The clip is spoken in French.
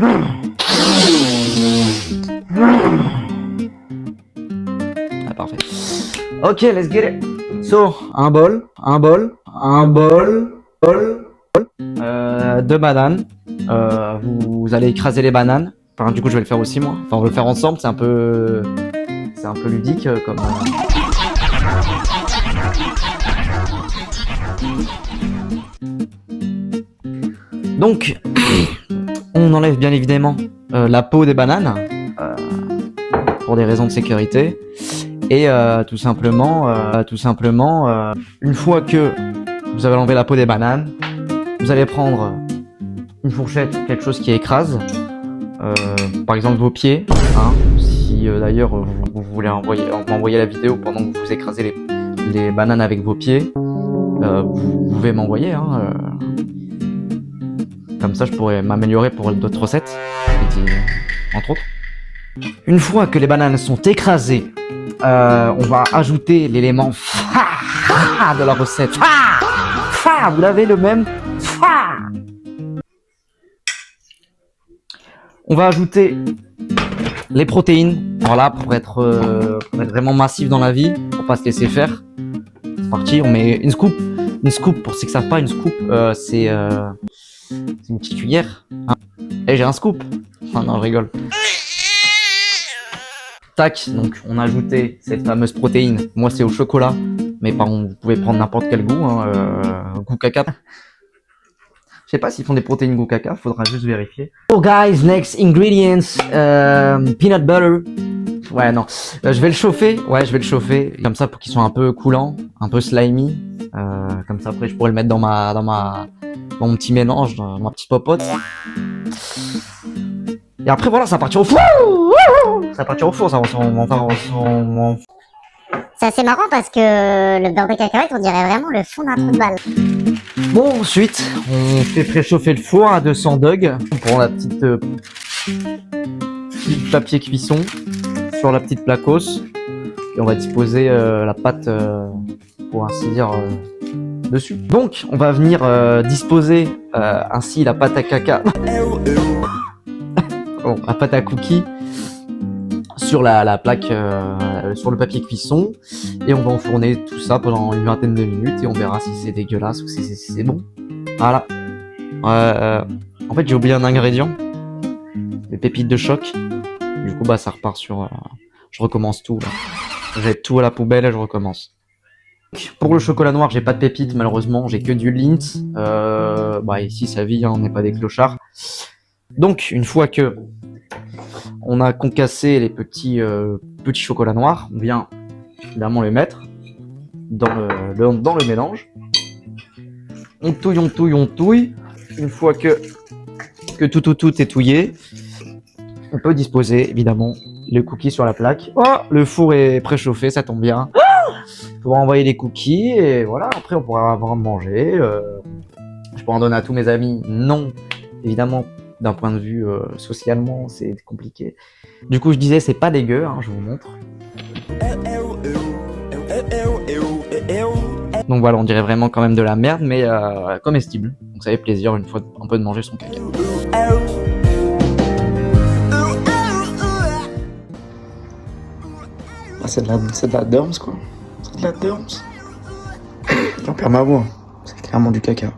Ah, parfait. Ok, let's get it. So, un bol, deux bananes. Vous allez écraser les bananes. Enfin, du coup, je vais le faire aussi moi. Enfin, on va le faire ensemble. C'est un peu ludique comme. Donc, on enlève bien évidemment la peau des bananes pour des raisons de sécurité. Et tout simplement, une fois que vous avez enlevé la peau des bananes, vous allez prendre une fourchette, quelque chose qui écrase, par exemple vos pieds. Hein, si d'ailleurs vous voulez m'envoyer la vidéo pendant que vous écrasez les bananes avec vos pieds, vous pouvez m'envoyer. Hein, comme ça, je pourrais m'améliorer pour d'autres recettes, entre autres. Une fois que les bananes sont écrasées, on va ajouter l'élément de la recette. Vous l'avez le même. On va ajouter les protéines. Voilà, pour être vraiment massif dans la vie, pour pas se laisser faire. C'est parti, on met une scoop. Une scoop, pour ceux qui savent pas, une scoop, c'est une petite cuillère. Hein. Et j'ai un scoop. Oh non, je rigole. Tac, donc on a ajouté cette fameuse protéine. Moi, c'est au chocolat. Mais par contre, vous pouvez prendre n'importe quel goût. Hein, goût caca. Je sais pas s'ils font des protéines goût caca, faudra juste vérifier. Oh guys, next ingredients, peanut butter. Ouais non, je vais le chauffer. Ouais, je vais le chauffer comme ça pour qu'il soit un peu coulant, un peu slimy. Comme ça après je pourrais le mettre dans mon petit mélange, dans ma petite popote. Et après voilà, ça va partir au four. Ça va partir au four, ça. C'est assez marrant parce que le beurre de cacahuète, on dirait vraiment le fond d'un trou de balle. Bon, ensuite, on fait préchauffer le four à 200 degrés. On prend la petite papier cuisson sur la petite placos. Et on va disposer la pâte, pour ainsi dire, dessus. Donc, on va venir disposer ainsi la pâte à caca. Bon, la pâte à cookies sur la plaque, sur le papier cuisson, et on va enfourner tout ça pendant une vingtaine de minutes et on verra si c'est dégueulasse ou si c'est bon. Voilà. En fait, j'ai oublié un ingrédient, les pépites de choc. Du coup, bah ça repart sur. Je recommence tout. Là. J'ai tout à la poubelle et je recommence. Pour le chocolat noir, j'ai pas de pépites malheureusement, j'ai que du Lindt. Bah ici ça vit, hein, on n'est pas des clochards. Donc une fois que on a concassé les petits chocolats noirs, on vient évidemment les mettre dans le mélange. On touille. Une fois que tout est touillé, on peut disposer évidemment les cookies sur la plaque. Oh, le four est préchauffé, ça tombe bien. On pourra envoyer les cookies et voilà, après on pourra avoir à manger. Je pourrais en donner à tous mes amis. Non, évidemment. D'un point de vue socialement, c'est compliqué. Du coup, je disais, c'est pas dégueu, hein, je vous montre. Donc voilà, on dirait vraiment quand même de la merde, mais comestible. Donc ça fait plaisir une fois un peu de manger son caca. Ah, c'est de la derms, quoi. C'est de la derms. J'en perds ma voix. C'est clairement du caca.